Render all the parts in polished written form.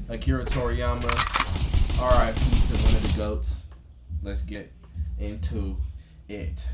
Akira Toriyama, R.I.P. to one of the GOATs. Let's get into it.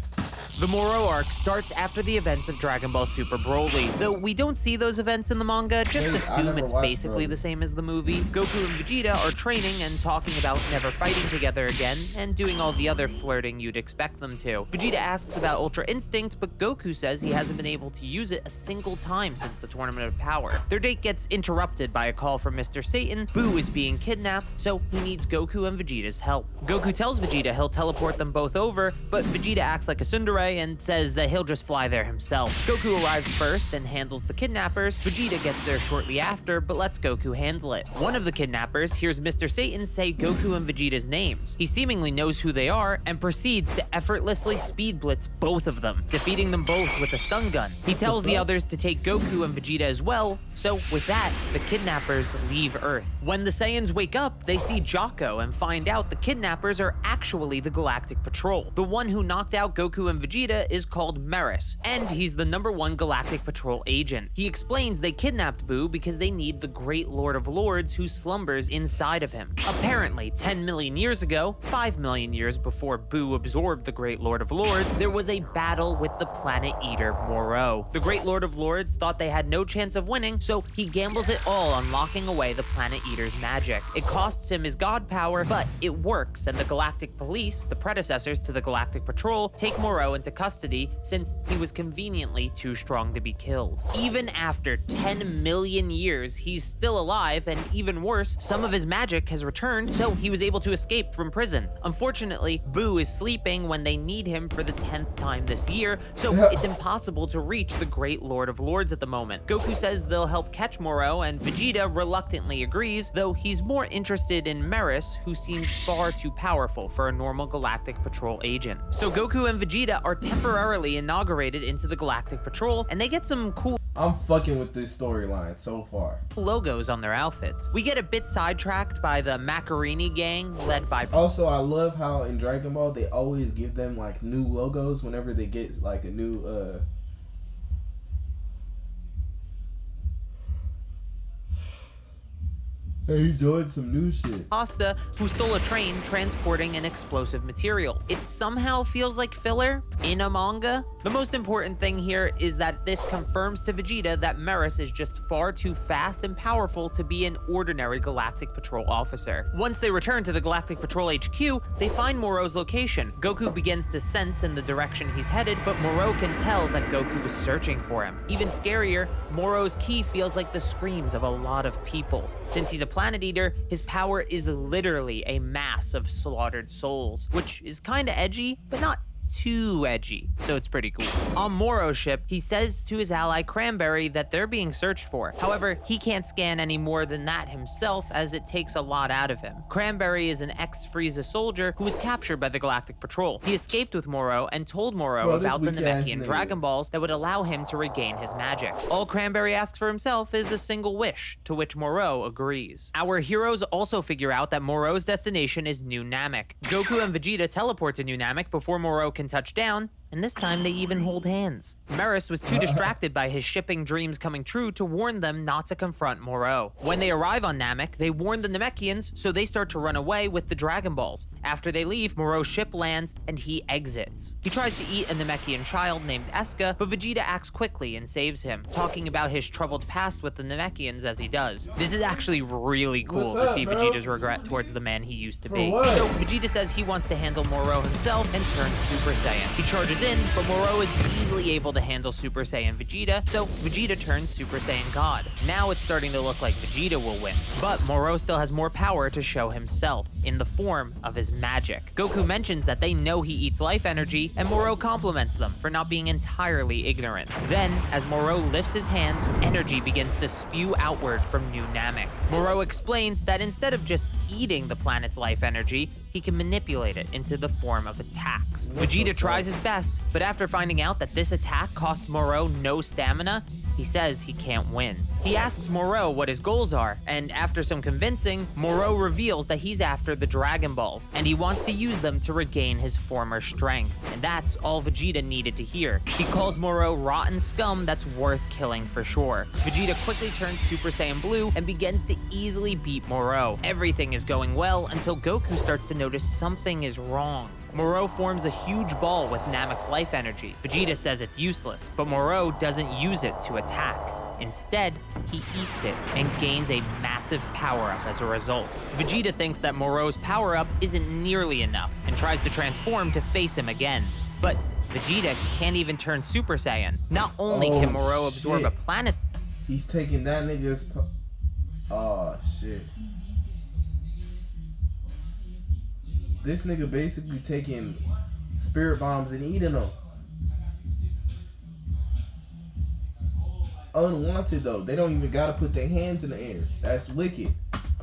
The Moro arc starts after the events of Dragon Ball Super Broly. Though we don't see those events in the manga, just assume it's basically the same as the movie. Goku and Vegeta are training and talking about never fighting together again, and doing all the other flirting you'd expect them to. Vegeta asks about Ultra Instinct, but Goku says he hasn't been able to use it a single time since the Tournament of Power. Their date gets interrupted by a call from Mr. Satan. Boo is being kidnapped, so he needs Goku and Vegeta's help. Goku tells Vegeta he'll teleport them both over, but Vegeta acts like a tsundere and says that he'll just fly there himself. Goku arrives first and handles the kidnappers. Vegeta gets there shortly after, but lets Goku handle it. One of the kidnappers hears Mr. Satan say Goku and Vegeta's names. He seemingly knows who they are and proceeds to effortlessly speed blitz both of them, defeating them both with a stun gun. He tells the others to take Goku and Vegeta as well, so with that, the kidnappers leave Earth. When the Saiyans wake up, they see Jocko and find out the kidnappers are actually the Galactic Patrol. The one who knocked out Goku and Vegeta is called Maris, and he's the #1 Galactic Patrol agent. He explains they kidnapped Boo because they need the Great Lord of Lords who slumbers inside of him. Apparently, 10 million years ago, 5 million years before Boo absorbed the Great Lord of Lords, there was a battle with the planet eater Moro. The Great Lord of Lords thought they had no chance of winning, so he gambles it all on locking away the planet eater's magic. It costs him his god power, but it works, and the Galactic Police, the predecessors to the Galactic Patrol, take Moro into custody since he was conveniently too strong to be killed. Even after 10 million years, he's still alive, and even worse, some of his magic has returned, so he was able to escape from prison. Unfortunately, Boo is sleeping when they need him for the 10th time this year, so it's impossible to reach the Great Lord of Lords at the moment. Goku says they'll help catch Moro, and Vegeta reluctantly agrees, though he's more interested in Maris, who seems far too powerful for a normal Galactic Patrol agent. So Goku and Vegeta are temporarily inaugurated into the Galactic Patrol, and they get some cool I'm fucking with this storyline so far. logos on their outfits. We get a bit sidetracked by the Macarini gang, led by... Also, I love how in Dragon Ball, they always give them like new logos whenever they get like a new, He joined some new shit. Pasta, who stole a train transporting an explosive material. It somehow feels like filler in a manga. The most important thing here is that this confirms to Vegeta that Maris is just far too fast and powerful to be an ordinary Galactic Patrol officer. Once they return to the Galactic Patrol HQ, they find Moro's location. Goku begins to sense in the direction he's headed, but Moro can tell that Goku is searching for him. Even scarier, Moro's ki feels like the screams of a lot of people. Since he's a planet eater, his power is literally a mass of slaughtered souls, which is kinda edgy, but not too edgy, so it's pretty cool. On Moro's ship, he says to his ally Cranberry that they're being searched for. However, he can't scan any more than that himself, as it takes a lot out of him. Cranberry is an ex-Frieza soldier who was captured by the Galactic Patrol. He escaped with Moro and told Moro about the Namekian Dragon Balls that would allow him to regain his magic. All Cranberry asks for himself is a single wish, to which Moro agrees. Our heroes also figure out that Moro's destination is New Namek. Goku and Vegeta teleport to New Namek before Moro can touch down, and this time they even hold hands. Maris was too distracted by his shipping dreams coming true to warn them not to confront Moro. When they arrive on Namek, they warn the Namekians, so they start to run away with the Dragon Balls. After they leave, Moro's ship lands, and he exits. He tries to eat a Namekian child named Eska, but Vegeta acts quickly and saves him, talking about his troubled past with the Namekians as he does. This is actually really cool to see Vegeta's regret towards the man he used to be. So Vegeta says he wants to handle Moro himself and turns Super Saiyan. He charges in, but Moro is easily able to handle Super Saiyan Vegeta, so Vegeta turns Super Saiyan God. Now it's starting to look like Vegeta will win, but Moro still has more power to show himself, in the form of his magic. Goku mentions that they know he eats life energy, and Moro compliments them for not being entirely ignorant. Then, as Moro lifts his hands, energy begins to spew outward from New Namek. Moro explains that instead of just eating the planet's life energy, he can manipulate it into the form of attacks. Vegeta tries his best, but after finding out that this attack costs Moro no stamina, he says he can't win. He asks Moro what his goals are, and after some convincing, Moro reveals that he's after the Dragon Balls, and he wants to use them to regain his former strength. And that's all Vegeta needed to hear. He calls Moro rotten scum that's worth killing for sure. Vegeta quickly turns Super Saiyan Blue and begins to easily beat Moro. Everything is going well until Goku starts to notice something is wrong. Moro forms a huge ball with Namek's life energy. Vegeta says it's useless, but Moro doesn't use it to attack. Instead, he eats it and gains a massive power-up as a result. Vegeta thinks that Moro's power-up isn't nearly enough and tries to transform to face him again. But Vegeta can't even turn Super Saiyan. Not only can Moro absorb a planet... He's taking that nigga's... Oh, shit. This nigga basically taking spirit bombs and eating them. Unwanted though. They don't even gotta put their hands in the air. That's wicked.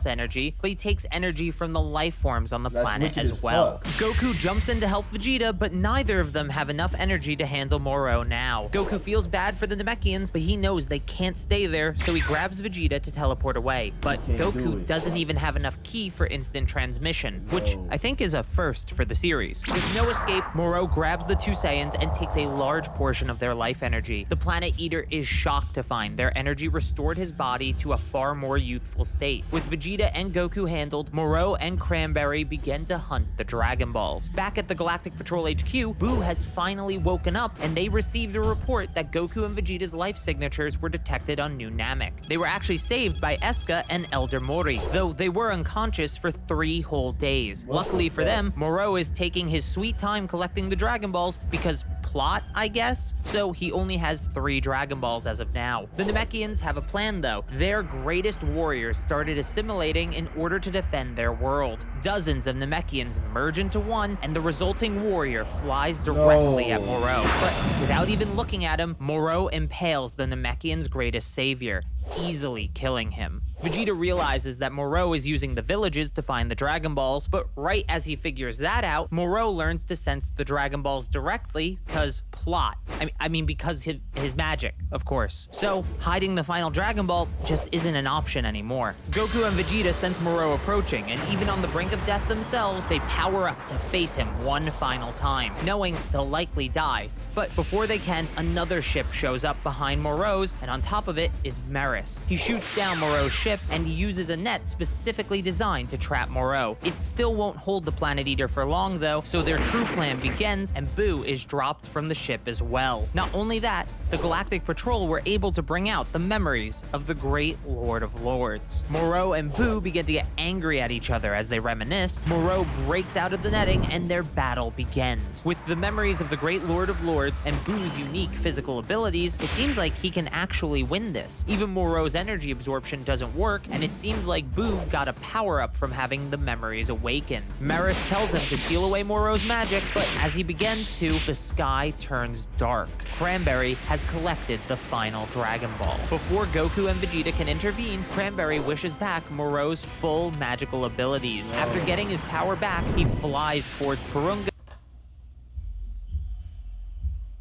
Energy, but he takes energy from the life forms on the planet as well. Goku jumps in to help Vegeta, but neither of them have enough energy to handle Moro now. Goku feels bad for the Namekians, but he knows they can't stay there, so he grabs Vegeta to teleport away. But Goku doesn't even have enough ki for instant transmission, which I think is a first for the series. With no escape, Moro grabs the two Saiyans and takes a large portion of their life energy. The Planet Eater is shocked to find their energy restored his body to a far more youthful state. With Vegeta and Goku handled, Moro and Cranberry begin to hunt the Dragon Balls. Back at the Galactic Patrol HQ, Buu has finally woken up and they received a report that Goku and Vegeta's life signatures were detected on New Namek. They were actually saved by Eska and Elder Mori, though they were unconscious for 3 whole days. Luckily for them, Moro is taking his sweet time collecting the Dragon Balls because plot, I guess? So he only has 3 Dragon Balls as of now. The Namekians have a plan though. Their greatest warriors started assimilating in order to defend their world. Dozens of Namekians merge into one, and the resulting warrior flies directly at Moro. But without even looking at him, Moro impales the Namekian's greatest savior, easily killing him. Vegeta realizes that Moro is using the villages to find the Dragon Balls, but right as he figures that out, Moro learns to sense the Dragon Balls directly, because plot. I mean because his magic, of course. So, hiding the final Dragon Ball just isn't an option anymore. Goku and Vegeta sense Moro approaching, and even on the brink of death themselves, they power up to face him one final time, knowing they'll likely die. But before they can, another ship shows up behind Moro's, and on top of it is Meris. He shoots down Moro's ship, and he uses a net specifically designed to trap Moro. It still won't hold the Planet Eater for long though, so their true plan begins, and Buu is dropped from the ship as well. Not only that, the Galactic Patrol were able to bring out the memories of the Great Lord of Lords. Moro and Buu begin to get angry at each other as they reminisce. Moro breaks out of the netting, and their battle begins. With the memories of the Great Lord of Lords and Buu's unique physical abilities, it seems like he can actually win this. Even Moro's energy absorption doesn't work, and it seems like Buu got a power-up from having the memories awakened. Meris tells him to seal away Moro's magic, but as he begins to, the sky turns dark. Cranberry has collected the final Dragon Ball. Before Goku and Vegeta can intervene, Cranberry wishes back Moro's full magical abilities. After getting his power back, he flies towards Purunga.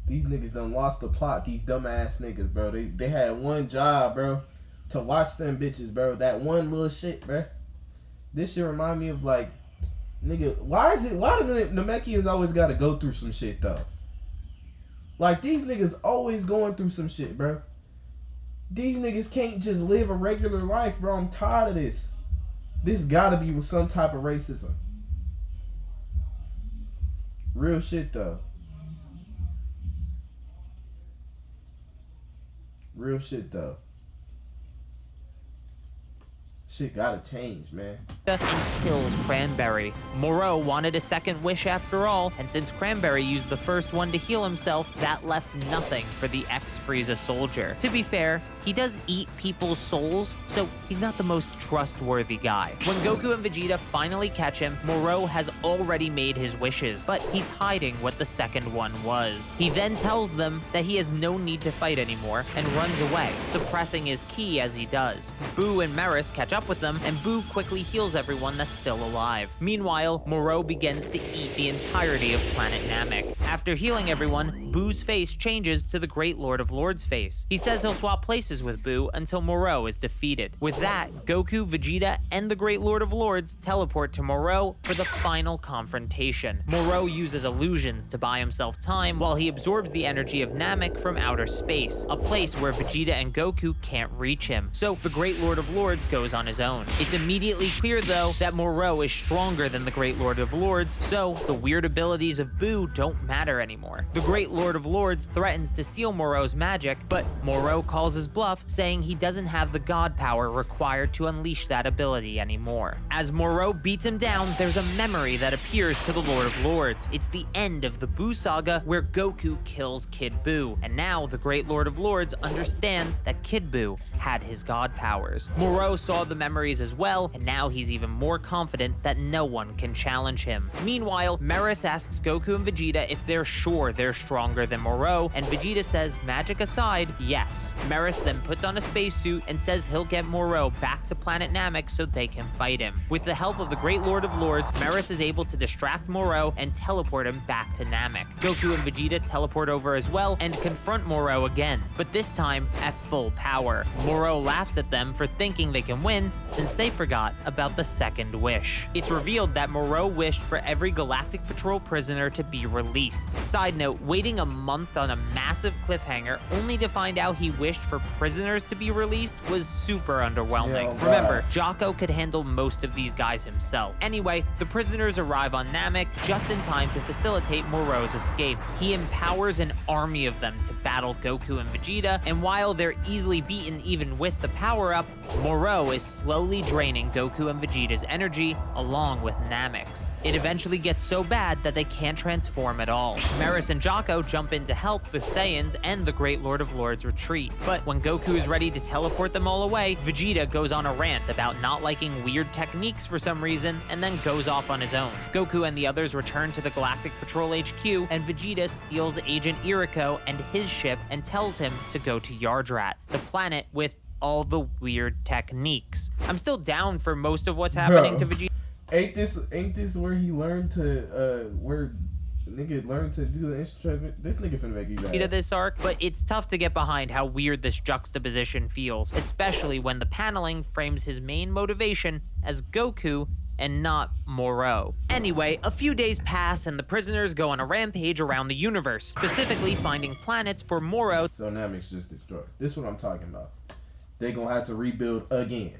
These niggas done lost the plot, these dumbass niggas, bro. They had one job, bro, to watch them bitches, bro. That one little shit, bro. This shit remind me of, like, nigga, why do the Namekians always gotta go through some shit, though? Like, these niggas always going through some shit, bro. These niggas can't just live a regular life, bro. I'm tired of this. This gotta be with some type of racism. Real shit, though. Real shit, though. Shit gotta change, man. And kills Cranberry. Moro wanted a second wish after all, and since Cranberry used the first one to heal himself, that left nothing for the ex-Frieza soldier. To be fair, he does eat people's souls, so he's not the most trustworthy guy. When Goku and Vegeta finally catch him, Moro has already made his wishes, but he's hiding what the second one was. He then tells them that he has no need to fight anymore and runs away, suppressing his ki as he does. Buu and Meris catch up with them, and Buu quickly heals everyone that's still alive. Meanwhile, Moro begins to eat the entirety of Planet Namek. After healing everyone, Buu's face changes to the Great Lord of Lords face. He says he'll swap places races with Buu until Moro is defeated. With that, Goku, Vegeta, and the Great Lord of Lords teleport to Moro for the final confrontation. Moro uses illusions to buy himself time while he absorbs the energy of Namek from outer space, a place where Vegeta and Goku can't reach him. So the Great Lord of Lords goes on his own. It's immediately clear though that Moro is stronger than the Great Lord of Lords, so the weird abilities of Buu don't matter anymore. The Great Lord of Lords threatens to steal Moro's magic, but Moro calls his bluff, saying he doesn't have the god power required to unleash that ability anymore. As Moro beats him down, there's a memory that appears to the Lord of Lords. It's the end of the Buu saga where Goku kills Kid Buu, and now the Great Lord of Lords understands that Kid Buu had his god powers. Moro saw the memories as well, and now he's even more confident that no one can challenge him. Meanwhile, Meris asks Goku and Vegeta if they're sure they're stronger than Moro, and Vegeta says, magic aside, yes. Meris then puts on a spacesuit and says he'll get Moro back to planet Namek so they can fight him. With the help of the Great Lord of Lords, Meris is able to distract Moro and teleport him back to Namek. Goku and Vegeta teleport over as well and confront Moro again, but this time at full power. Moro laughs at them for thinking they can win since they forgot about the second wish. It's revealed that Moro wished for every Galactic Patrol prisoner to be released. Side note, waiting a month on a massive cliffhanger only to find out he wished for prisoners to be released was super underwhelming. Yeah, Remember, Jocko could handle most of these guys himself. Anyway, the prisoners arrive on Namek just in time to facilitate Moro's escape. He empowers an army of them to battle Goku and Vegeta, and while they're easily beaten even with the power-up, Moro is slowly draining Goku and Vegeta's energy along with Namek's. It eventually gets so bad that they can't transform at all. Meris and Jocko jump in to help the Saiyans and the Great Lord of Lords retreat. But when Goku is ready to teleport them all away, Vegeta goes on a rant about not liking weird techniques for some reason and then goes off on his own. Goku and the others return to the Galactic Patrol HQ, and Vegeta steals Agent Iriko and his ship and tells him to go to Yardrat, the planet with all the weird techniques. I'm still down for most of what's happening to Vegeta. Ain't this where he learned to where nigga learned to do the instant This nigga finna make you mad. This arc, but it's tough to get behind how weird this juxtaposition feels, especially when the paneling frames his main motivation as Goku and not Moro. Anyway, a few days pass and the prisoners go on a rampage around the universe, specifically finding planets for Moro. So Namek's just destroyed. This is what I'm talking about. They gonna have to rebuild again.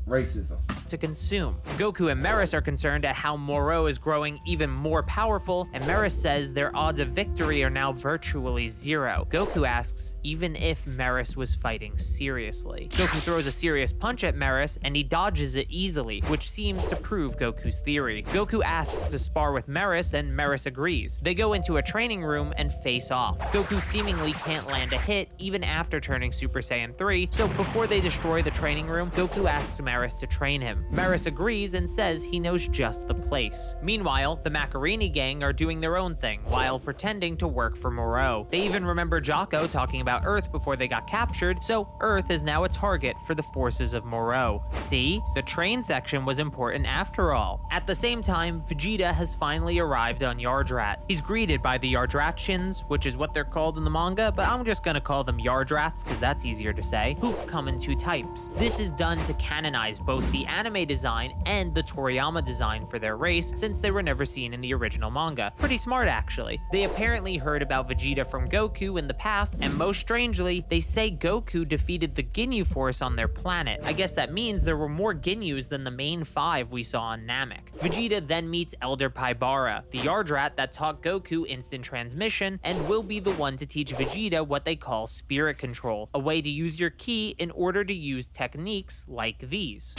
Racism. To consume. Goku and Meris are concerned at how Moro is growing even more powerful, and Meris says their odds of victory are now virtually zero. Goku asks even if Meris was fighting seriously. Goku throws a serious punch at Meris, and he dodges it easily, which seems to prove Goku's theory. Goku asks to spar with Meris, and Meris agrees. They go into a training room and face off. Goku seemingly can't land a hit even after turning Super Saiyan 3, so before they destroy the training room, Goku asks Meris to train him. Meris agrees and says he knows just the place. Meanwhile, the Macarini gang are doing their own thing while pretending to work for Moro. They even remember Jocko talking about Earth before they got captured, so Earth is now a target for the forces of Moro. See? The train section was important after all. At the same time, Vegeta has finally arrived on Yardrat. He's greeted by the Yardratians, which is what they're called in the manga, but I'm just gonna call them Yardrats because that's easier to say, who come in two types. This is done to canonize both the anime design and the Toriyama design for their race, since they were never seen in the original manga. Pretty smart, actually. They apparently heard about Vegeta from Goku in the past, and most strangely, they say Goku defeated the Ginyu Force on their planet. I guess that means there were more Ginyus than the main 5 we saw on Namek. Vegeta then meets Elder Paibara, the Yardrat that taught Goku instant transmission, and will be the one to teach Vegeta what they call spirit control, a way to use your ki in order to use techniques like these.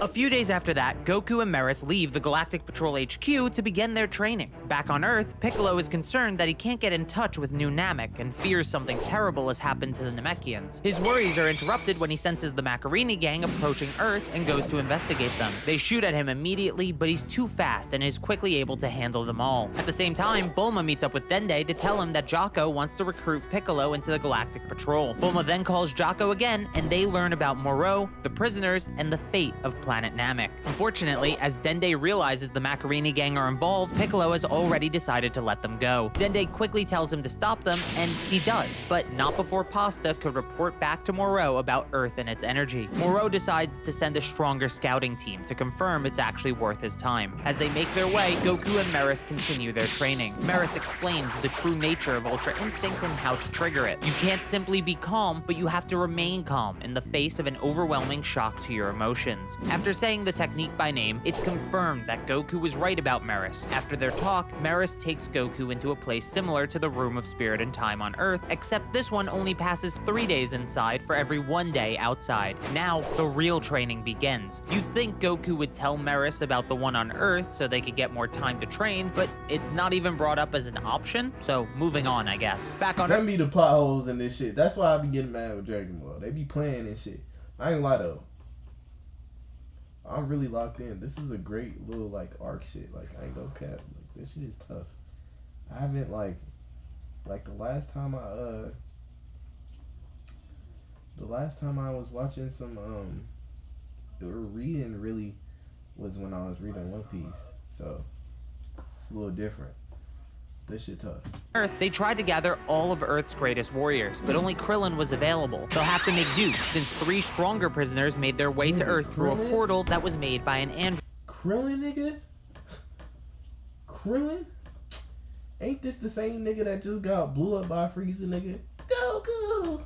A few days after that, Goku and Meris leave the Galactic Patrol HQ to begin their training. Back on Earth, Piccolo is concerned that he can't get in touch with New Namek and fears something terrible has happened to the Namekians. His worries are interrupted when he senses the Macarini gang approaching Earth and goes to investigate them. They shoot at him immediately, but he's too fast and is quickly able to handle them all. At the same time, Bulma meets up with Dende to tell him that Jocko wants to recruit Piccolo into the Galactic Patrol. Bulma then calls Jocko again, and they learn about Moro, the prisoners, and the fate of Planet planet Namek. Unfortunately, as Dende realizes the Macarini gang are involved, Piccolo has already decided to let them go. Dende quickly tells him to stop them, and he does, but not before Pasta could report back to Moro about Earth and its energy. Moro decides to send a stronger scouting team to confirm it's actually worth his time. As they make their way, Goku and Meris continue their training. Meris explains the true nature of Ultra Instinct and how to trigger it. You can't simply be calm, but you have to remain calm in the face of an overwhelming shock to your emotions. After saying the technique by name, it's confirmed that Goku was right about Meris. After their talk, Meris takes Goku into a place similar to the Room of Spirit and Time on Earth, except this one only passes 3 days inside for every 1 day outside. Now, the real training begins. You'd think Goku would tell Meris about the one on Earth so they could get more time to train, but it's not even brought up as an option, so moving on, I guess. Back on Send me the plot holes in this shit. That's why I be getting mad with Dragon Ball. They be playing and shit. I ain't lie though. I'm really locked in. This is a great little like arc shit. Like I ain't no cap. Like this shit is tough. I haven't like the last time I was watching some or reading really was when I was reading One Piece. So it's a little different. This shit tough. Earth, they tried to gather all of Earth's greatest warriors, but only Krillin was available. They'll have to make do, since 3 stronger prisoners made their way to Earth through a portal that was made by an android. Krillin, nigga? Krillin? Ain't this the same nigga that just got blew up by Frieza, nigga? Goku!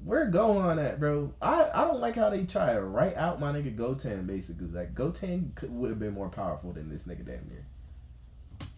Where Gohan at, bro? I don't like how they try to write out my nigga Goten, basically. Like, Goten would have been more powerful than this nigga damn near.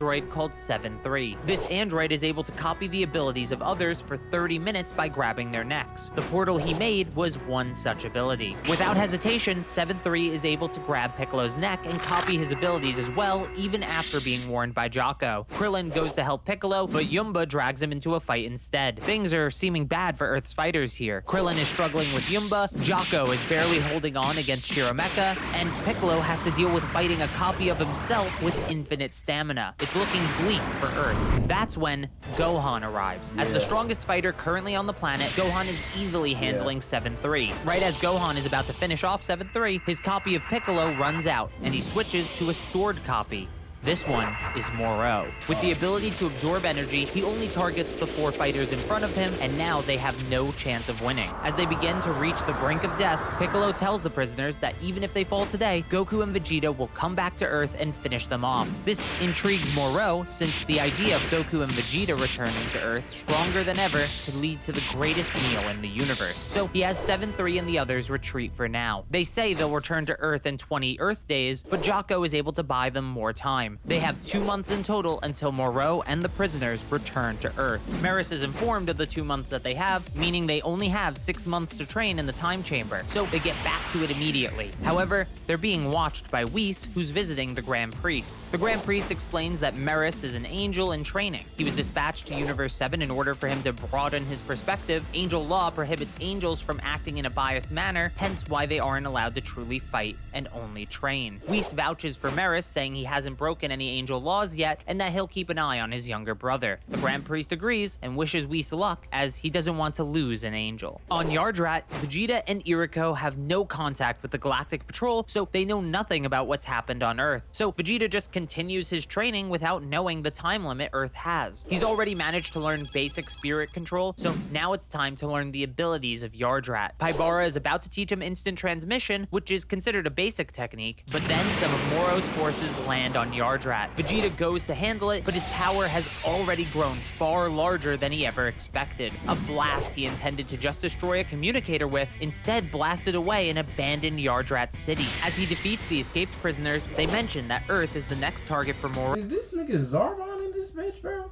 Android called 7-3. This android is able to copy the abilities of others for 30 minutes by grabbing their necks. The portal he made was one such ability. Without hesitation, 7-3 is able to grab Piccolo's neck and copy his abilities as well, even after being warned by Jocko. Krillin goes to help Piccolo, but Yumba drags him into a fight instead. Things are seeming bad for Earth's fighters here. Krillin is struggling with Yumba, Jocko is barely holding on against Shiromecha, and Piccolo has to deal with fighting a copy of himself with infinite stamina. It's looking bleak for Earth. That's when Gohan arrives. As the strongest fighter currently on the planet, Gohan is easily handling 7-3. Right as Gohan is about to finish off 7-3, his copy of Piccolo runs out, and he switches to a stored copy. This one is Moro. With the ability to absorb energy, he only targets the 4 fighters in front of him, and now they have no chance of winning. As they begin to reach the brink of death, Piccolo tells the prisoners that even if they fall today, Goku and Vegeta will come back to Earth and finish them off. This intrigues Moro, since the idea of Goku and Vegeta returning to Earth stronger than ever could lead to the greatest meal in the universe. So he has 7-3 and the others retreat for now. They say they'll return to Earth in 20 Earth days, but Jocko is able to buy them more time. They have 2 months in total until Moro and the prisoners return to Earth. Meris is informed of the 2 months that they have, meaning they only have 6 months to train in the time chamber, so they get back to it immediately. However, they're being watched by Whis, who's visiting the Grand Priest. The Grand Priest explains that Meris is an angel in training. He was dispatched to Universe 7 in order for him to broaden his perspective. Angel law prohibits angels from acting in a biased manner, hence why they aren't allowed to truly fight and only train. Whis vouches for Meris, saying he hasn't broken any angel laws yet, and that he'll keep an eye on his younger brother. The Grand Priest agrees and wishes Whis luck, as he doesn't want to lose an angel. On Yardrat, Vegeta and Iriko have no contact with the Galactic Patrol, so they know nothing about what's happened on Earth. So Vegeta just continues his training without knowing the time limit Earth has. He's already managed to learn basic spirit control, so now it's time to learn the abilities of Yardrat. Paibara is about to teach him instant transmission, which is considered a basic technique, but then some of Moro's forces land on Yardrat. Vegeta goes to handle it, but his power has already grown far larger than he ever expected. A blast he intended to just destroy a communicator with instead blasted away an abandoned Yardrat city. As he defeats the escaped prisoners, they mention that Earth is the next target for Moro. Is this nigga Zarbon in this bitch, bro?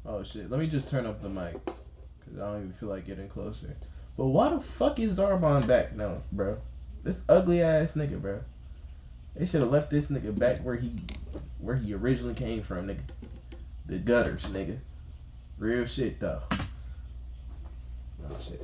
Oh shit, let me just turn up the mic, cause I don't even feel like getting closer. But why the fuck is Zarbon back now, bro? This ugly ass nigga, bro. They should have left this nigga back where he originally came from, nigga. The gutters, nigga. Real shit, though. Oh, shit.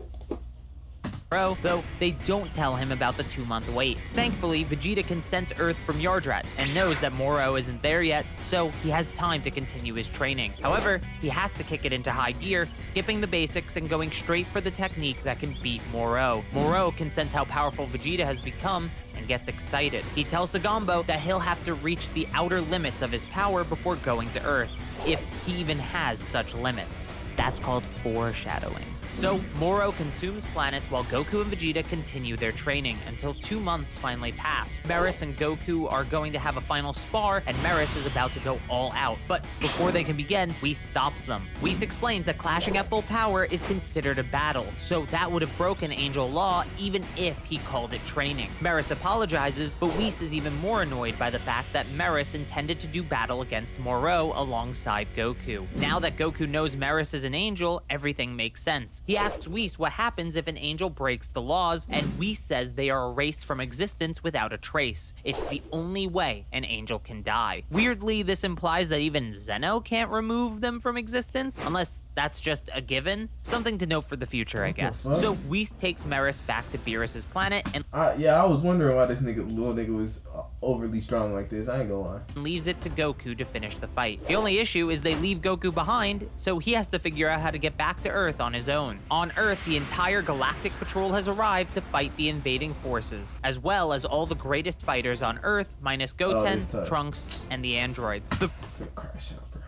Moro, though they don't tell him about the 2-month wait. Thankfully, Vegeta can sense Earth from Yardrat and knows that Moro isn't there yet, so he has time to continue his training. However, he has to kick it into high gear, skipping the basics and going straight for the technique that can beat Moro. Moro can sense how powerful Vegeta has become and gets excited. He tells Sagambo that he'll have to reach the outer limits of his power before going to Earth, if he even has such limits. That's called foreshadowing. So, Moro consumes planets while Goku and Vegeta continue their training until 2 months finally pass. Meris and Goku are going to have a final spar, and Meris is about to go all out. But before they can begin, Whis stops them. Whis explains that clashing at full power is considered a battle, so that would have broken Angel Law even if he called it training. Meris apologizes, but Whis is even more annoyed by the fact that Meris intended to do battle against Moro alongside Goku. Now that Goku knows Meris is an angel, everything makes sense. He asks Whis what happens if an angel breaks the laws, and Whis says they are erased from existence without a trace. It's the only way an angel can die. Weirdly, this implies that even Zeno can't remove them from existence, unless that's just a given. Something to note for the future, I guess. So Whis takes Meris back to Beerus's planet and yeah, I was wondering why this little nigga was overly strong like this. I ain't gonna lie. leaves it to Goku to finish the fight. The only issue is they leave Goku behind, so he has to figure out how to get back to Earth on his own. On Earth, the entire Galactic Patrol has arrived to fight the invading forces, as well as all the greatest fighters on Earth, minus Goten, Trunks, and the androids. Finna crash out, bro.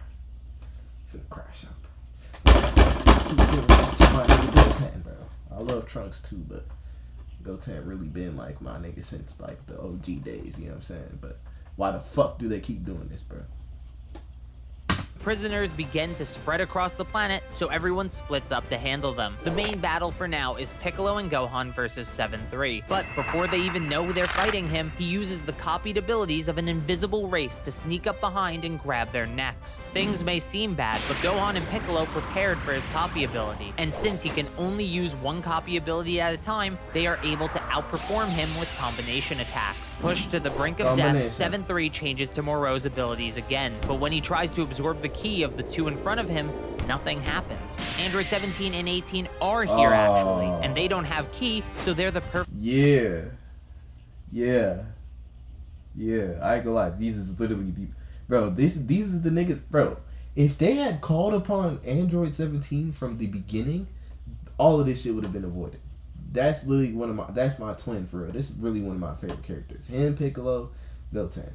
Finna crash out, bro. Keep giving this to my nigga Goten, bro. I love Trunks too, but Goten really been like my nigga since like the OG days, you know what I'm saying? But why the fuck do they keep doing this, bro? Prisoners begin to spread across the planet, so everyone splits up to handle them. The main battle for now is Piccolo and Gohan versus 7-3. But before they even know they're fighting him, he uses the copied abilities of an invisible race to sneak up behind and grab their necks. Things may seem bad, but Gohan and Piccolo prepared for his copy ability, and since he can only use one copy ability at a time, they are able to outperform him with combination attacks. Pushed to the brink of death, 7-3 changes to Moro's abilities again, but when he tries to absorb the key of the two in front of him, nothing happens. Android 17 and 18 are here actually, and they don't have key, so they're the perfect. Yeah. I ain't gonna lie. These is literally the bro. These is the niggas, bro. If they had called upon Android 17 from the beginning, all of this shit would have been avoided. That's literally that's my twin for real. This is really one of my favorite characters. Him, Piccolo, Goten.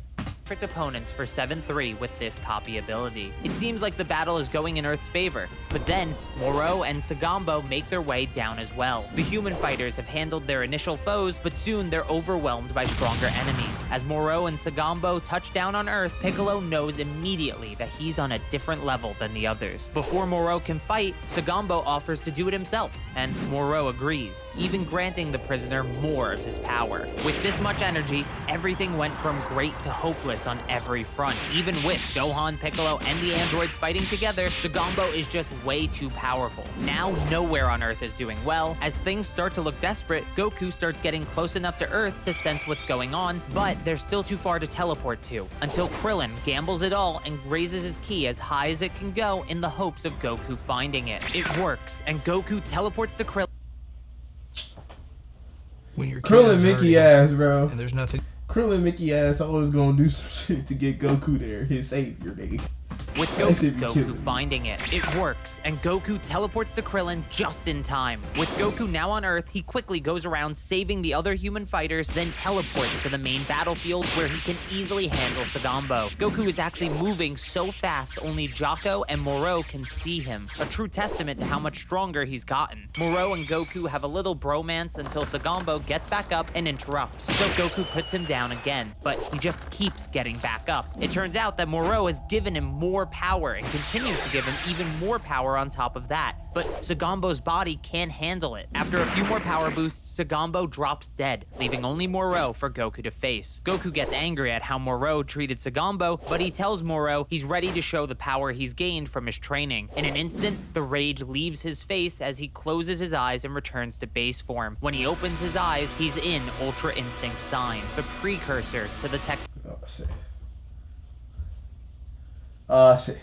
Opponents for 7-3 with this copy ability. It seems like the battle is going in Earth's favor, but then Moro and Sagambo make their way down as well. The human fighters have handled their initial foes, but soon they're overwhelmed by stronger enemies. As Moro and Sagambo touch down on Earth, Piccolo knows immediately that he's on a different level than the others. Before Moro can fight, Sagambo offers to do it himself, and Moro agrees, even granting the prisoner more of his power. With this much energy, everything went from great to hopeless on every front. Even with Gohan, Piccolo, and the androids fighting together, Sagambo is just way too powerful. Now, nowhere on Earth is doing well. As things start to look desperate, Goku starts getting close enough to Earth to sense what's going on, but they're still too far to teleport to, until Krillin gambles it all and raises his ki as high as it can go in the hopes of Goku finding it. It works, and Goku teleports to Krillin. When your Krillin Mickey ass, bro. And there's nothing. Krillin Mickey ass always gonna do some shit to get Goku there, his savior, nigga. With Goku finding it, it works, and Goku teleports to Krillin just in time. With Goku now on Earth, he quickly goes around saving the other human fighters, then teleports to the main battlefield where he can easily handle Sagambo. Goku is actually moving so fast only Jocko and Moro can see him, a true testament to how much stronger he's gotten. Moro and Goku have a little bromance until Sagambo gets back up and interrupts, so Goku puts him down again, but he just keeps getting back up. It turns out that Moro has given him more power and continues to give him even more power on top of that, but Sagambo's body can't handle it. After a few more power boosts, Sagambo drops dead, leaving only Moro for Goku to face. Goku gets angry at how Moro treated Sagambo, but he tells Moro he's ready to show the power he's gained from his training. In an instant, the rage leaves his face as he closes his eyes and returns to base form. When he opens his eyes, he's in Ultra Instinct Sign, the precursor to the tech. Oh shit. Oh shit.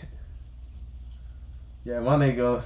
Yeah, my nigga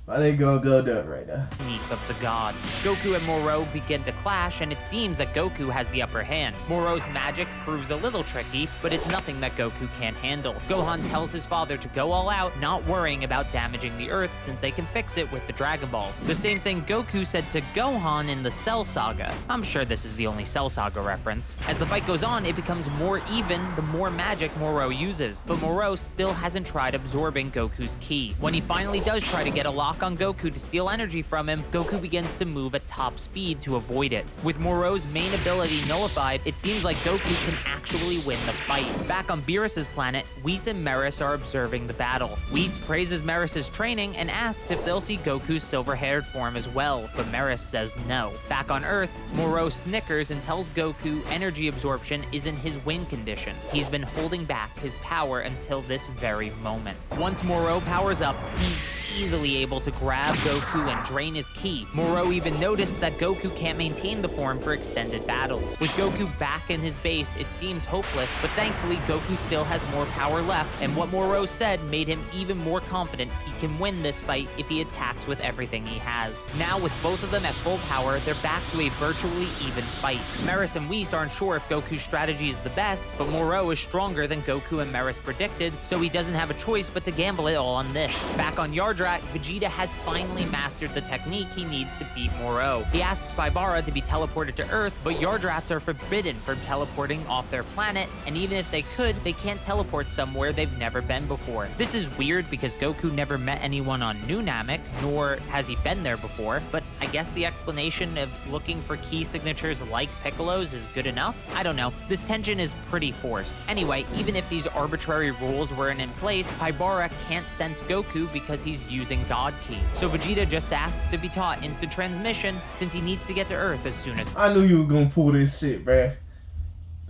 Why they gonna go down right now? Of the gods. Goku and Moro begin to clash, and it seems that Goku has the upper hand. Moro's magic proves a little tricky, but it's nothing that Goku can't handle. Gohan tells his father to go all out, not worrying about damaging the Earth since they can fix it with the Dragon Balls. The same thing Goku said to Gohan in the Cell Saga. I'm sure this is the only Cell Saga reference. As the fight goes on, it becomes more even the more magic Moro uses, but Moro still hasn't tried absorbing Goku's ki. When he finally does try to get a lock on Goku to steal energy from him, Goku begins to move at top speed to avoid it. With Moro's main ability nullified, it seems like Goku can actually win the fight. Back on Beerus's planet, Whis and Meris are observing the battle. Whis praises Meris's training and asks if they'll see Goku's silver-haired form as well, but Meris says no. Back on Earth, Moro snickers and tells Goku energy absorption isn't his win condition. He's been holding back his power until this very moment. Once Moro powers up, he's easily able to grab Goku and drain his ki. Moro even noticed that Goku can't maintain the form for extended battles. With Goku back in his base, it seems hopeless, but thankfully Goku still has more power left, and what Moro said made him even more confident he can win this fight if he attacks with everything he has. Now with both of them at full power, they're back to a virtually even fight. Meris and Whis aren't sure if Goku's strategy is the best, but Moro is stronger than Goku and Meris predicted, so he doesn't have a choice but to gamble it all on this. Back on Yardrat, Vegeta has finally mastered the technique he needs to beat Moro. He asks Paibara to be teleported to Earth, but Yardrats are forbidden from teleporting off their planet, and even if they could, they can't teleport somewhere they've never been before. This is weird because Goku never met anyone on New Namek, nor has he been there before, but I guess the explanation of looking for key signatures like Piccolo's is good enough? I don't know. This tension is pretty forced. Anyway, even if these arbitrary rules weren't in place, Paibara can't sense Goku because he's using God Ki. So Vegeta just asks to be taught instant transmission since he needs to get to Earth as soon as I knew you was gonna pull this shit, bruh.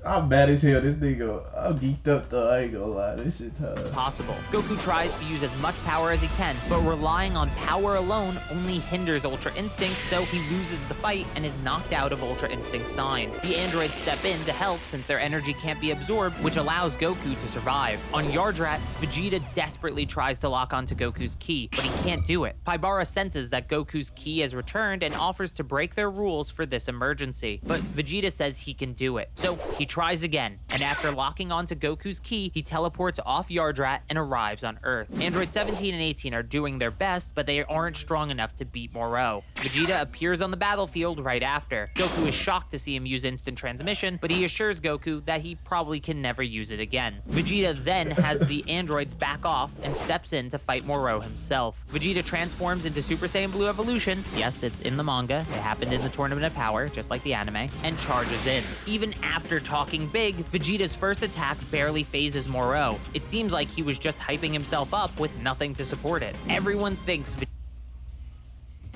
I'm bad as hell. This nigga, I'm geeked up though. I ain't gonna lie. This shit tough. possible. Goku tries to use as much power as he can, but relying on power alone only hinders Ultra Instinct, so he loses the fight and is knocked out of Ultra Instinct Sign. The androids step in to help since their energy can't be absorbed, which allows Goku to survive. On Yardrat, Vegeta desperately tries to lock onto Goku's ki, but he can't do it. Paibara senses that Goku's ki has returned and offers to break their rules for this emergency, but Vegeta says he can do it. So he tries again, and after locking onto Goku's ki, he teleports off Yardrat and arrives on Earth. Android 17 and 18 are doing their best, but they aren't strong enough to beat Moro. Vegeta appears on the battlefield right after. Goku is shocked to see him use instant transmission, but he assures Goku that he probably can never use it again. Vegeta then has the androids back off and steps in to fight Moro himself. Vegeta transforms into Super Saiyan Blue Evolution. Yes, it's in the manga. It happened in the Tournament of Power, just like the anime, and charges in. Even after talking big, Vegeta's first attack barely phases Moro. It seems like he was just hyping himself up with nothing to support it. Everyone thinks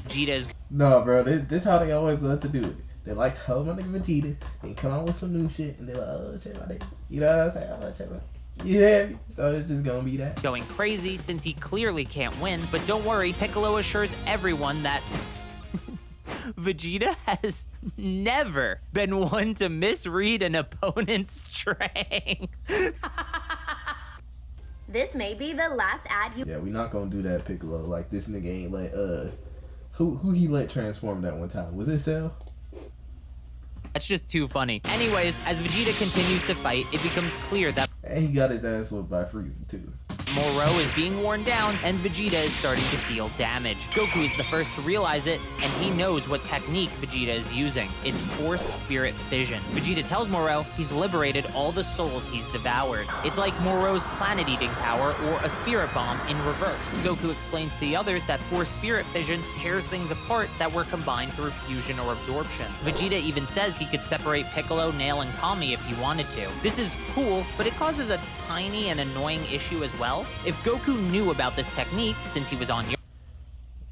Vegeta is... No, bro, this how they always love to do it. They like to hold my nigga Vegeta and come out with some new shit, and they're like, oh, check my nigga. You know what I'm saying? Oh, check my yeah, so it's just gonna be that. Going crazy since he clearly can't win, but don't worry, Piccolo assures everyone that Vegeta has never been one to misread an opponent's strength. This may be the last ad you... Yeah, we not gonna do that, Piccolo. Like, this nigga ain't let, who he let transform that one time? Was it Cell? That's just too funny. Anyways, as Vegeta continues to fight, it becomes clear that And he got his ass whooped by Frieza, too. Moro is being worn down, and Vegeta is starting to deal damage. Goku is the first to realize it, and he knows what technique Vegeta is using. It's Forced Spirit Fission. Vegeta tells Moro he's liberated all the souls he's devoured. It's like Moro's planet-eating power or a spirit bomb in reverse. Goku explains to the others that Forced Spirit Fission tears things apart that were combined through fusion or absorption. Vegeta even says he could separate Piccolo, Nail, and Kami if he wanted to. This is cool, but it causes a tiny and annoying issue as well. If Goku knew about this technique since he was on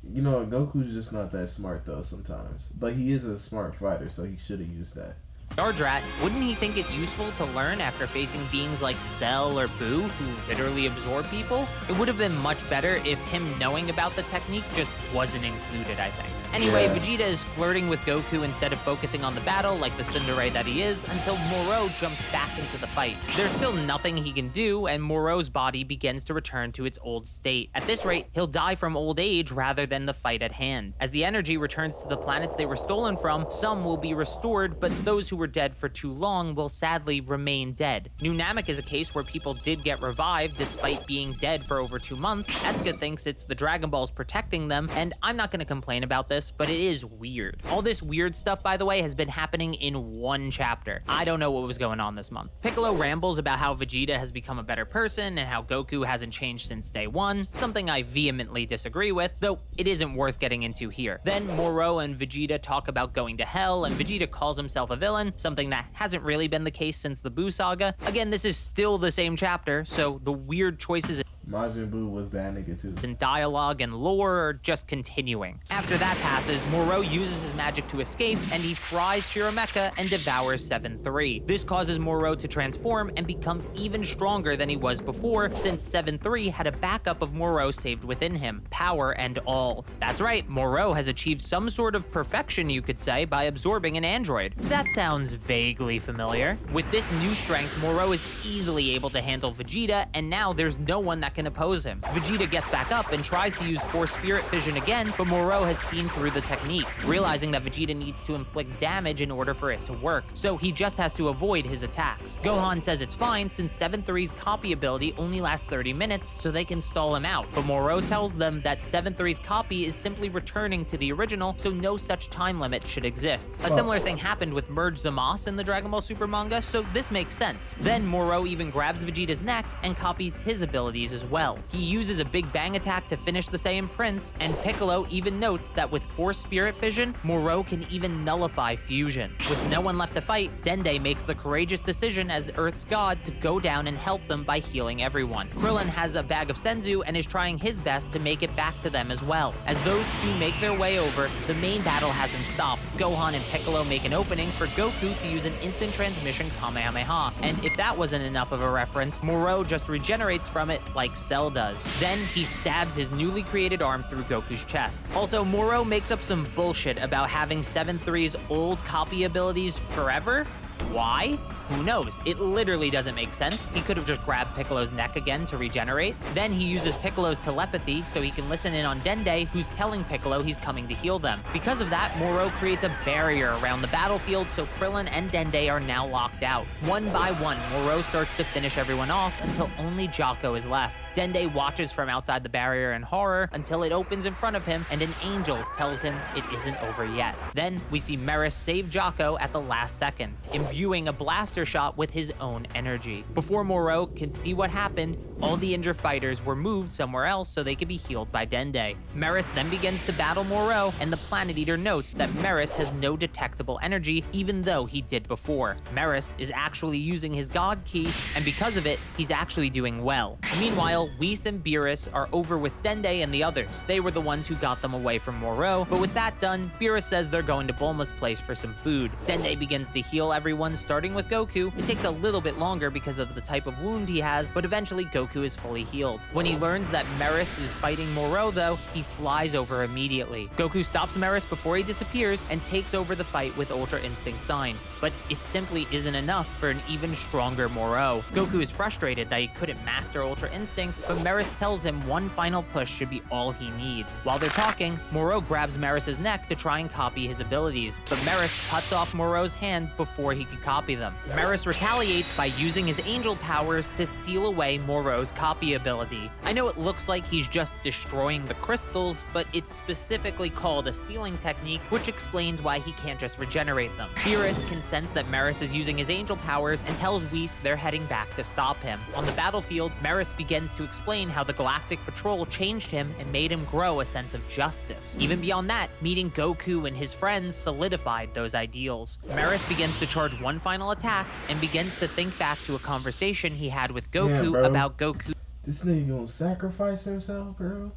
You know, Goku's just not that smart though sometimes. But he is a smart fighter, so he should have used that. Yardrat, wouldn't he think it useful to learn after facing beings like Cell or Boo, who literally absorb people? It would have been much better if him knowing about the technique just wasn't included, I think. Anyway, Yeah. Vegeta is flirting with Goku instead of focusing on the battle like the tsundere that he is, until Moro jumps back into the fight. There's still nothing he can do, and Moro's body begins to return to its old state. At this rate, he'll die from old age rather than the fight at hand. As the energy returns to the planets they were stolen from, some will be restored, but those who were dead for too long will sadly remain dead. New Namek is a case where people did get revived despite being dead for over 2 months. Eska thinks it's the Dragon Balls protecting them, and I'm not gonna complain about this, but it is weird. All this weird stuff, by the way, has been happening in one chapter. I don't know what was going on this month. Piccolo rambles about how Vegeta has become a better person and how Goku hasn't changed since day one, something I vehemently disagree with, though it isn't worth getting into here. Then Moro and Vegeta talk about going to hell, and Vegeta calls himself a villain, something that hasn't really been the case since the Buu saga. Again, this is still the same chapter, so the weird choices Majin Buu was that nigga too. in dialogue and lore are just continuing. After that passes, Moro uses his magic to escape, and he fries Shirameka and devours 7-3. This causes Moro to transform and become even stronger than he was before, since 7-3 had a backup of Moro saved within him, power and all. That's right, Moro has achieved some sort of perfection, you could say, by absorbing an android. That sounds vaguely familiar. With this new strength, Moro is easily able to handle Vegeta, and now there's no one that can oppose him. Vegeta gets back up and tries to use Force Spirit Fission again, but Moro has seen through the technique, realizing that Vegeta needs to inflict damage in order for it to work, so he just has to avoid his attacks. Gohan says it's fine since 7-3's copy ability only lasts 30 minutes, so they can stall him out, but Moro tells them that 7-3's copy is simply returning to the original, so no such time limit should exist. A similar thing happened with Merge Zamasu in the Dragon Ball Super manga, so this makes sense. Then Moro even grabs Vegeta's neck and copies his abilities as well. He uses a Big Bang attack to finish the Saiyan Prince, and Piccolo even notes that with Force Spirit Fission, Moro can even nullify fusion. With no one left to fight, Dende makes the courageous decision as Earth's god to go down and help them by healing everyone. Krillin has a bag of Senzu and is trying his best to make it back to them as well. As those two make their way over, the main battle hasn't stopped. Gohan and Piccolo make an opening for Goku to use an instant transmission Kamehameha, and if that wasn't enough of a reference, Moro just regenerates from it like Cell does. Then he stabs his newly created arm through Goku's chest. Also, Moro makes up some bullshit about having 7-3's old copy abilities forever. Why? Who knows? It literally doesn't make sense. He could have just grabbed Piccolo's neck again to regenerate. Then he uses Piccolo's telepathy so he can listen in on Dende, who's telling Piccolo he's coming to heal them. Because of that, Moro creates a barrier around the battlefield so Krillin and Dende are now locked out. One by one, Moro starts to finish everyone off until only Jocko is left. Dende watches from outside the barrier in horror until it opens in front of him and an angel tells him it isn't over yet. Then we see Meris save Jocko at the last second, imbuing a blaster shot with his own energy. Before Moro can see what happened, all the injured fighters were moved somewhere else so they could be healed by Dende. Meris then begins to battle Moro, and the Planet Eater notes that Meris has no detectable energy, even though he did before. Meris is actually using his God Ki, and because of it, he's actually doing well. Meanwhile, Whis and Beerus are over with Dende and the others. They were the ones who got them away from Moro, but with that done, Beerus says they're going to Bulma's place for some food. Dende begins to heal everyone, starting with Goku. It takes a little bit longer because of the type of wound he has, but eventually Goku is fully healed. When he learns that Meris is fighting Moro though, he flies over immediately. Goku stops Meris before he disappears and takes over the fight with Ultra Instinct Sign, but it simply isn't enough for an even stronger Moro. Goku is frustrated that he couldn't master Ultra Instinct, but Meris tells him one final push should be all he needs. While they're talking, Moro grabs Meris' neck to try and copy his abilities, but Meris cuts off Moro's hand before he could copy them. Meris retaliates by using his angel powers to seal away Moro's copy ability. I know it looks like he's just destroying the crystals, but it's specifically called a sealing technique, which explains why he can't just regenerate them. Beerus can sense that Meris is using his angel powers and tells Whis they're heading back to stop him. On the battlefield, Meris begins to explain how the Galactic Patrol changed him and made him grow a sense of justice. Even beyond that, meeting Goku and his friends solidified those ideals. Meris begins to charge one final attack and begins to think back to a conversation he had with Goku about Goku. This nigga gonna sacrifice himself, bro?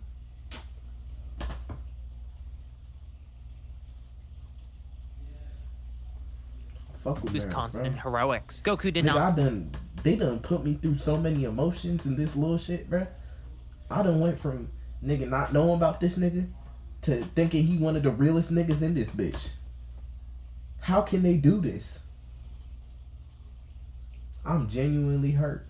Fuck with Who's Meris, constant bro. heroics. Goku did Nigga, not. They done put me through so many emotions in this little shit, bro. I done went from nigga not knowing about this nigga to thinking he one of the realest niggas in this bitch. How can they do this? I'm genuinely hurt.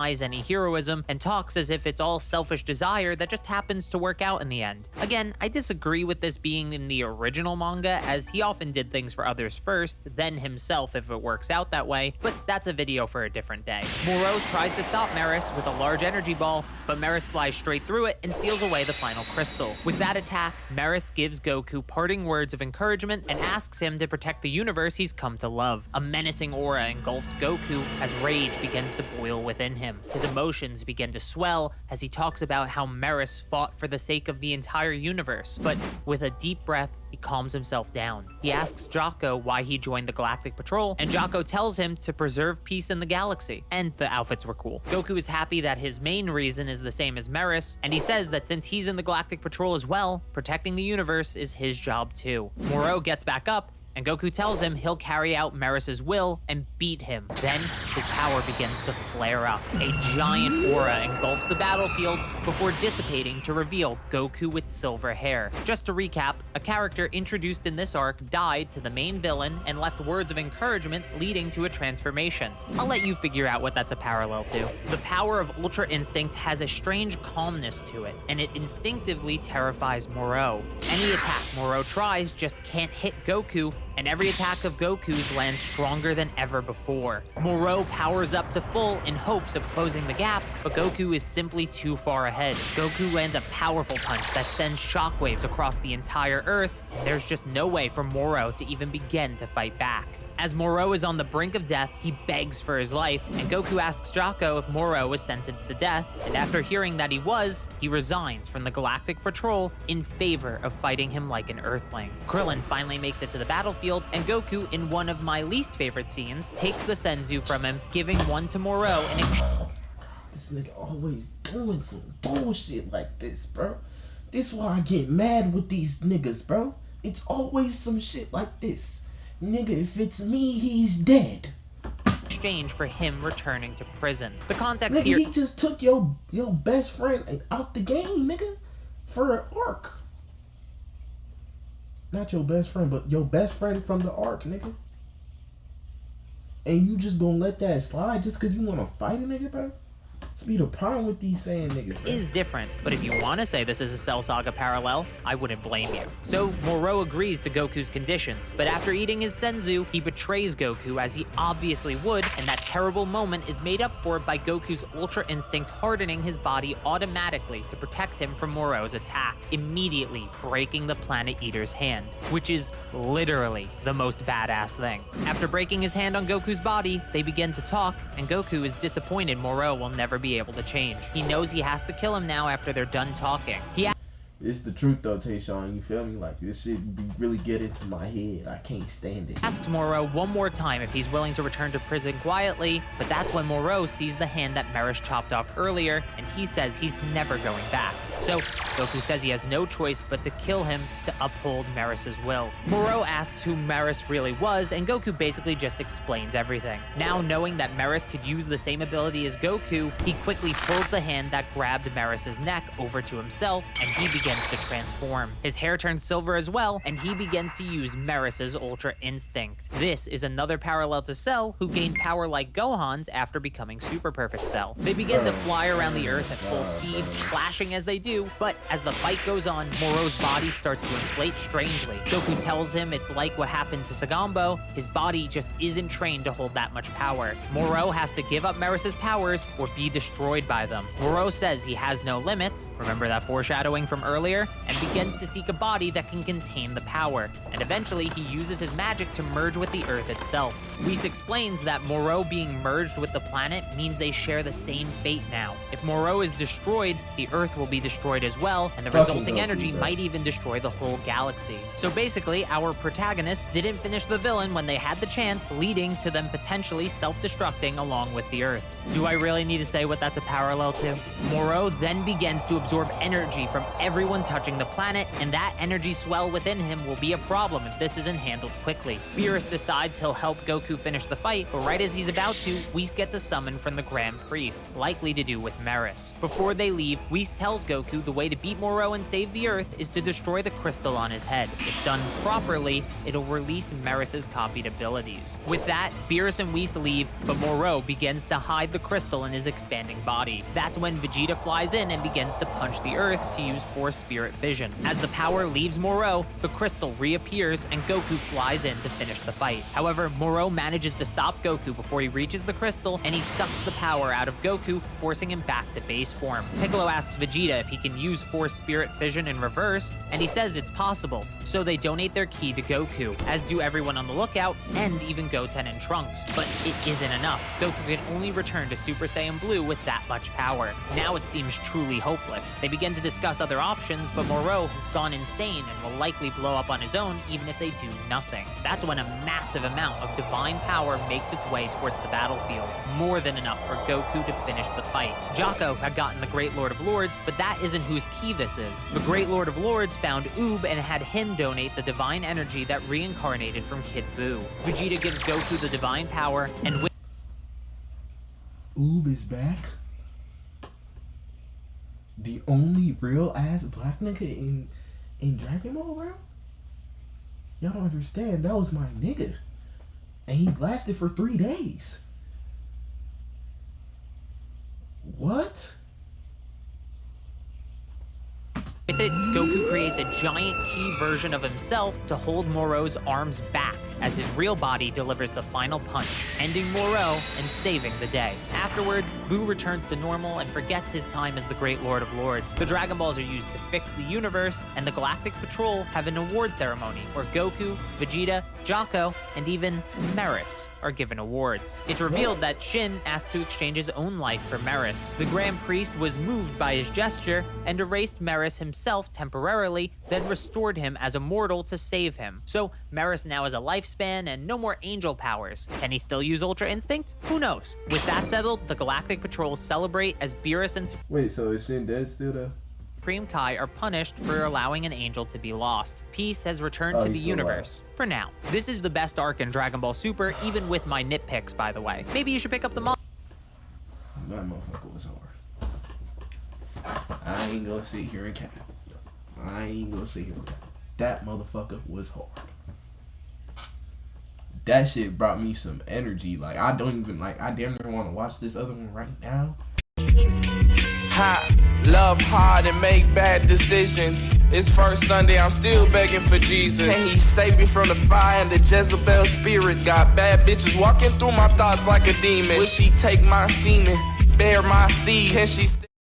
Any heroism and talks as if it's all selfish desire that just happens to work out in the end. Again, I disagree with this being in the original manga, as he often did things for others first, then himself if it works out that way, but that's a video for a different day. Moro tries to stop Maris with a large energy ball, but Maris flies straight through it and seals away the final crystal. With that attack, Maris gives Goku parting words of encouragement and asks him to protect the universe he's come to love. A menacing aura engulfs Goku as rage begins to boil within him. His emotions begin to swell as he talks about how Maris fought for the sake of the entire universe, but with a deep breath, he calms himself down. He asks Jocko why he joined the Galactic Patrol, and Jocko tells him to preserve peace in the galaxy. And the outfits were cool. Goku is happy that his main reason is the same as Maris, and he says that since he's in the Galactic Patrol as well, protecting the universe is his job too. Moro gets back up, and Goku tells him he'll carry out Maris's will and beat him. Then, his power begins to flare up. A giant aura engulfs the battlefield before dissipating to reveal Goku with silver hair. Just to recap, a character introduced in this arc died to the main villain and left words of encouragement leading to a transformation. I'll let you figure out what that's a parallel to. The power of Ultra Instinct has a strange calmness to it, and it instinctively terrifies Moro. Any attack Moro tries just can't hit Goku, and every attack of Goku's lands stronger than ever before. Moro powers up to full in hopes of closing the gap, but Goku is simply too far ahead. Goku lands a powerful punch that sends shockwaves across the entire Earth, and there's just no way for Moro to even begin to fight back. As Moro is on the brink of death, he begs for his life, and Goku asks Jocko if Moro was sentenced to death, and after hearing that he was, he resigns from the Galactic Patrol in favor of fighting him like an Earthling. Krillin finally makes it to the battlefield, and Goku, in one of my least favorite scenes, takes the Senzu from him, giving one to Moro in This nigga always doing some bullshit like this, bro. This why I get mad with these niggas, bro. It's always some shit like this. Nigga, if it's me, he's dead. exchange for him returning to prison. The context Nigga, here— he just took your best friend out the game, nigga, for an arc. Not your best friend, but your best friend from the arc, nigga. And you just gonna let that slide just cause you wanna fight a nigga, bro? This be the problem with these saying niggas, bro. is different, but if you want to say this is a Cell Saga parallel, I wouldn't blame you. So Moro agrees to Goku's conditions, but after eating his Senzu, he betrays Goku as he obviously would, and that terrible moment is made up for by Goku's Ultra Instinct hardening his body automatically to protect him from Moro's attack, immediately breaking the Planet Eater's hand, which is literally the most badass thing. After breaking his hand on Goku's body, they begin to talk, and Goku is disappointed Moro will never be able to change. He knows he has to kill him now after they're done talking. It's the truth though, Tayshawn, you feel me? Like, this shit be really get into my head. I can't stand it. Asks Moro one more time if he's willing to return to prison quietly, but that's when Moro sees the hand that Maris chopped off earlier, and he says he's never going back. So Goku says he has no choice but to kill him to uphold Maris's will. Moro asks who Maris really was, and Goku basically just explains everything. Now knowing that Maris could use the same ability as Goku, he quickly pulls the hand that grabbed Maris's neck over to himself, and he begins to transform. His hair turns silver as well, and he begins to use Maris's Ultra Instinct. This is another parallel to Cell, who gained power like Gohan's after becoming Super Perfect Cell. They begin to fly around the Earth at full speed, clashing as they do, but as the fight goes on, Moro's body starts to inflate strangely. Goku tells him it's like what happened to Sagambo. His body just isn't trained to hold that much power. Moro has to give up Maris's powers or be destroyed by them. Moro says he has no limits, remember that foreshadowing from earlier, and begins to seek a body that can contain the power, and eventually he uses his magic to merge with the Earth itself. Whis explains that Moro being merged with the planet means they share the same fate now. If Moro is destroyed, the Earth will be destroyed as well, and the resulting energy might even destroy the whole galaxy. So basically, our protagonist didn't finish the villain when they had the chance, leading to them potentially self-destructing along with the Earth. Do I really need to say what that's a parallel to? Moro then begins to absorb energy from everyone touching the planet, and that energy swell within him will be a problem if this isn't handled quickly. Beerus decides he'll help Goku finish the fight, but right as he's about to, Whis gets a summon from the Grand Priest, likely to do with Meris. Before they leave, Whis tells Goku the way to beat Moro and save the Earth is to destroy the crystal on his head. If done properly, it'll release Meris's copied abilities. With that, Beerus and Whis leave, but Moro begins to hide the crystal in his expanding body. That's when Vegeta flies in and begins to punch the Earth to use Force Spirit Vision. As the power leaves Moro, the crystal reappears and Goku flies in to finish the fight. However, Moro manages to stop Goku before he reaches the crystal, and he sucks the power out of Goku, forcing him back to base form. Piccolo asks Vegeta if he can use Force Spirit Vision in reverse, and he says it's possible. So they donate their ki to Goku, as do everyone on the lookout, and even Goten and Trunks. But it isn't enough. Goku can only return to Super Saiyan Blue with that much power. Now it seems truly hopeless. They begin to discuss other options, but Moro has gone insane and will likely blow up on his own even if they do nothing. That's when a massive amount of divine power makes its way towards the battlefield, more than enough for Goku to finish the fight. Jocko had gotten the Great Lord of Lords, but that isn't whose ki this is. The Great Lord of Lords found Oob and had him donate the divine energy that reincarnated from Kid Buu. Vegeta gives Goku the divine power, and Oob is back. The only real ass black nigga in Dragon Ball, bro. Y'all don't understand. That was my nigga, and he lasted for 3 days. What? with it, Goku creates a giant ki version of himself to hold Moro's arms back as his real body delivers the final punch, ending Moro and saving the day. Afterwards, Buu returns to normal and forgets his time as the Great Lord of Lords. The Dragon Balls are used to fix the universe, and the Galactic Patrol have an award ceremony where Goku, Vegeta, Jocko, and even Meris are given awards. It's revealed that Shin asked to exchange his own life for Meris. The Grand Priest was moved by his gesture and erased Meris himself temporarily, then restored him as a mortal to save him. So Meris now has a lifespan and no more angel powers. Can he still use Ultra Instinct? Who knows? With that settled, the Galactic Patrol celebrate as Beerus and Wait, so is Shin dead still though? Supreme Kai are punished for allowing an angel to be lost. Peace has returned to the universe. For now. This is the best arc in Dragon Ball Super, even with my nitpicks, by the way. Maybe you should pick up the manga. That motherfucker was hard. I ain't gonna sit here and cap. That motherfucker was hard. That shit brought me some energy. Like, I damn near want to watch this other one right now. Hot, love hard and make bad decisions. It's first Sunday, I'm still begging for Jesus. Can he save me from the fire and the Jezebel spirits? Got bad bitches walking through my thoughts like a demon. Will she take my semen, bear my seed? Can she